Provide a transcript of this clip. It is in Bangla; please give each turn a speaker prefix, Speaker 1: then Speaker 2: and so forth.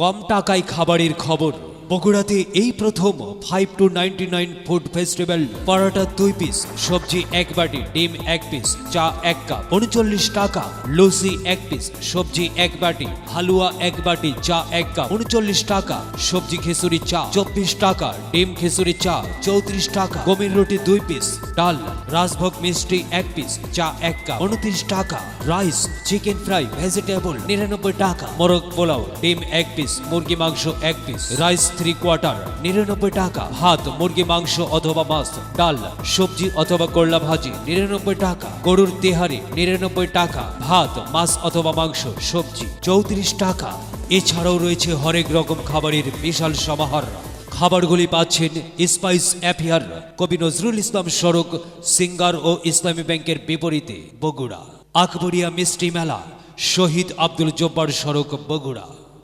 Speaker 1: কম টাকায় খাবারের খবর। বগুড়াতে এই প্রথম 5 to 99 food festival. Paratha 2 piece, সবজি 1 বাটি, ডিম 1 পিস, চা 1 কাপ 39 টাকা। লুচি 1 পিস, সবজি 1 বাটি, হালুয়া 1 বাটি, চা 1 কাপ 39 টাকা। সবজি খিচুড়ি চা 24 টাকা, ডিম খিচুড়ি চা 34 টাকা। গমের রুটি 2 পিস, ডাল, রাজভোগ মিষ্টি 1 পিস, চা 1 কাপ 29 টাকা। রাইস, চিকেন ফ্রাই, ভেজিটেবল 99 টাকা। মোরগ পোলাও, ডিম 1 পিস, মুরগি মাংস 1 পিস, রাইস 3/4 99 টাকা। ভাত, মুরগি মাংস অথবা মাছ, ডাল, সবজি অথবা করলা ভাজি 99 টাকা। গরুর তেহারি 99 টাকা। ভাত, মাছ অথবা মাংস, সবজি 34 টাকা। এছাড়াও রয়েছে হরেক রকম খাবারের বিশাল সমাহার। খাবারগুলি পাচ্ছেন স্পাইস অ্যাফেয়ার, কবি নজরুল ইসলাম সড়ক, সিঙ্গার ও ইসলামী ব্যাংকের বিপরীতে, বগুড়া। আকবরিয়া মিষ্টি মেলা, শহীদ আব্দুল জব্বার সড়ক, বগুড়া।